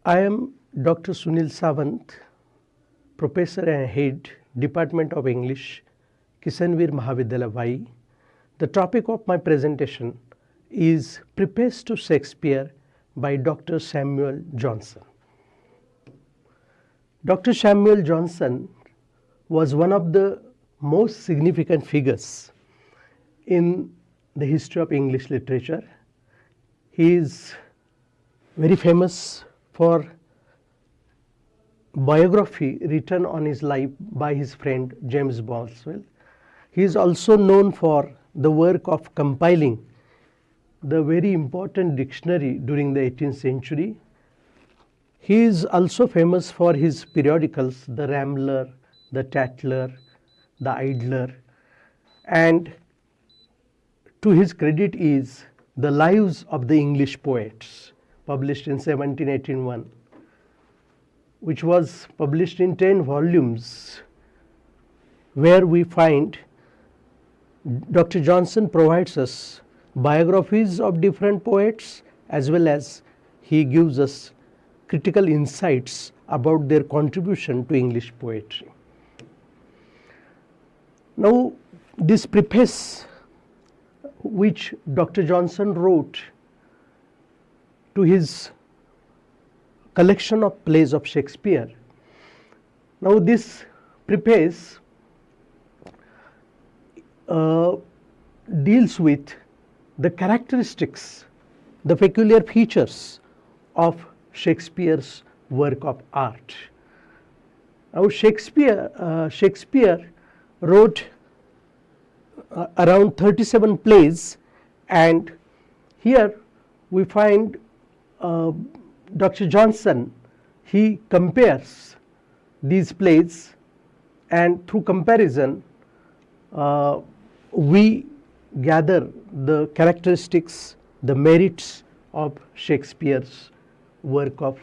I am Dr. Sunil Sawant, Professor and Head, Department of English, Kishanvir Mahavidyalaya Vai. The topic of my presentation is Preface to Shakespeare by Dr. Samuel Johnson. Dr. Samuel Johnson was one of the most significant figures in the history of English literature. He is very famous for biography written on his life by his friend James Boswell. He is also known for the work of compiling the very important dictionary during the 18th century. He is also famous for his periodicals, The Rambler, The Tatler, The Idler, and to his credit is The Lives of the English Poets, published in 1781, which was published in 10 volumes, where we find Dr. Johnson provides us biographies of different poets, as well as he gives us critical insights about their contribution to English poetry. Now, this preface which Dr. Johnson wrote to his collection of plays of Shakespeare. Now, this preface deals with the characteristics, the peculiar features of Shakespeare's work of art. Now, Shakespeare wrote around 37 plays, and here we find Dr. Johnson, he compares these plays, and through comparison we gather the characteristics, the merits of Shakespeare's work of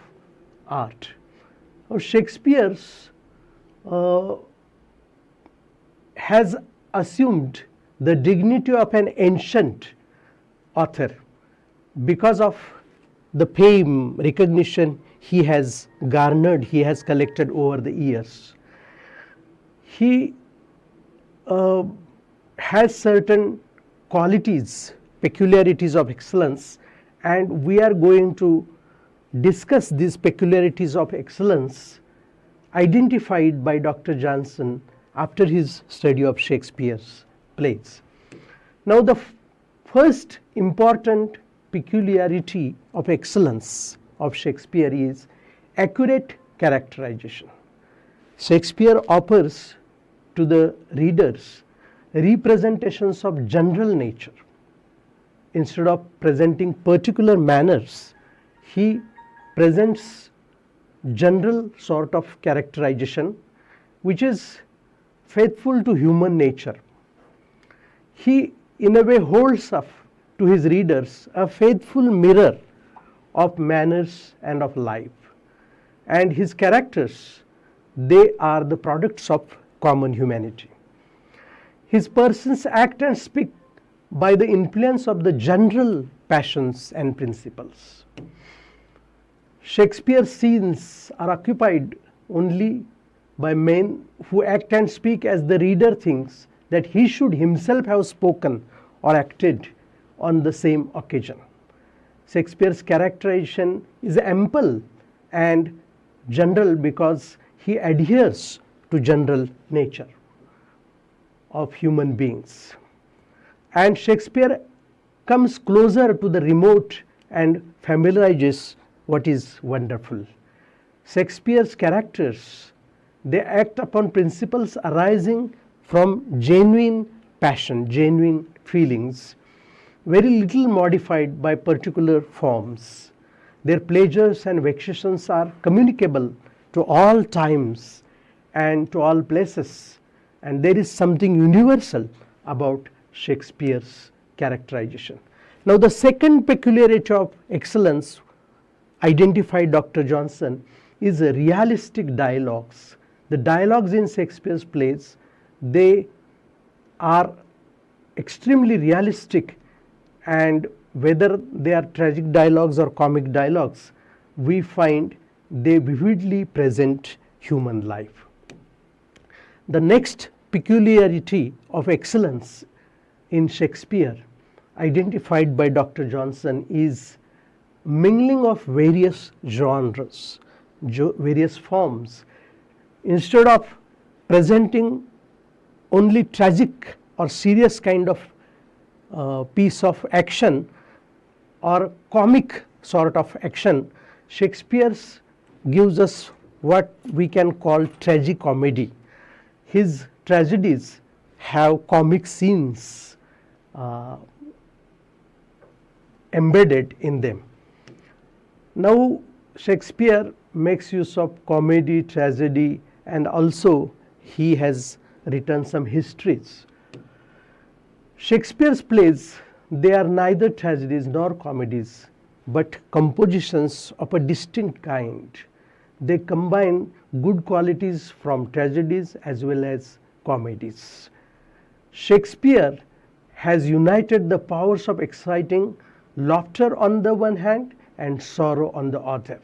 art. Now, Shakespeare has assumed the dignity of an ancient author because of the fame, recognition he has garnered, he has collected over the years. He has certain qualities, peculiarities of excellence, and we are going to discuss these peculiarities of excellence identified by Dr. Johnson after his study of Shakespeare's plays. Now, the first important peculiarity of excellence of Shakespeare is accurate characterization. Shakespeare offers to the readers representations of general nature. Instead of presenting particular manners, he presents general sort of characterization which is faithful to human nature. He in a way holds up to his readers a faithful mirror of manners and of life. And his characters, they are the products of common humanity. His persons act and speak by the influence of the general passions and principles. Shakespeare's scenes are occupied only by men who act and speak as the reader thinks that he should himself have spoken or acted on the same occasion. Shakespeare's characterization is ample and general because he adheres to general nature of human beings. And Shakespeare comes closer to the remote and familiarizes what is wonderful. Shakespeare's characters, they act upon principles arising from genuine passion, genuine feelings, very little modified by particular forms. Their pleasures and vexations are communicable to all times and to all places, and there is something universal about Shakespeare's characterization. Now, the second peculiarity of excellence identified Dr. Johnson is realistic dialogues. The dialogues in Shakespeare's plays, they are extremely realistic, and whether they are tragic dialogues or comic dialogues, we find they vividly present human life. The next peculiarity of excellence in Shakespeare, identified by Dr. Johnson, is mingling of various genres, various forms. Instead of presenting only tragic or serious kind of piece of action or comic sort of action, Shakespeare gives us what we can call tragicomedy. His tragedies have comic scenes embedded in them. Now, Shakespeare makes use of comedy, tragedy, and also he has written some histories. Shakespeare's plays, they are neither tragedies nor comedies, but compositions of a distinct kind. They combine good qualities from tragedies as well as comedies. Shakespeare has united the powers of exciting laughter on the one hand and sorrow on the other.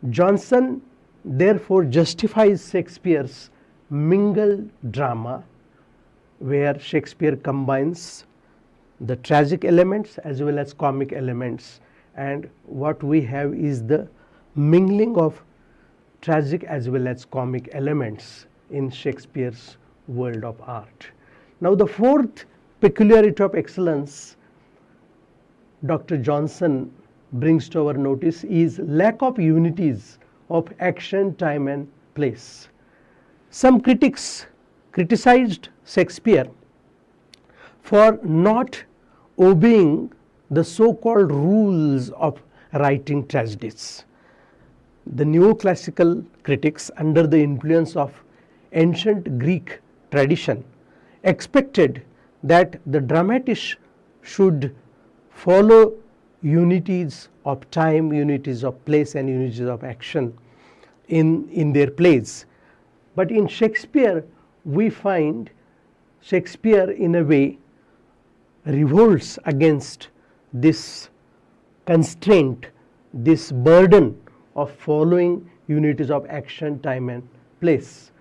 Johnson therefore justifies Shakespeare's mingled drama, where Shakespeare combines the tragic elements as well as comic elements, and what we have is the mingling of tragic as well as comic elements in Shakespeare's world of art. Now, the fourth peculiarity of excellence Dr. Johnson brings to our notice is lack of unities of action, time, and place. Some critics criticized Shakespeare for not obeying the so-called rules of writing tragedies. The neoclassical critics, under the influence of ancient Greek tradition, expected that the dramatist should follow unities of time, unities of place, and unities of action in their plays. But in Shakespeare, we find Shakespeare in a way revolts against this constraint, this burden of following unities of action, time, and place.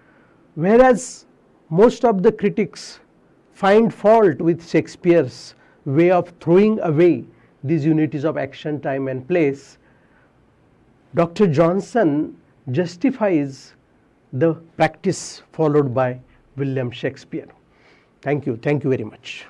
Whereas most of the critics find fault with Shakespeare's way of throwing away these unities of action, time, and place, Dr. Johnson justifies the practice followed by William Shakespeare. Thank you very much.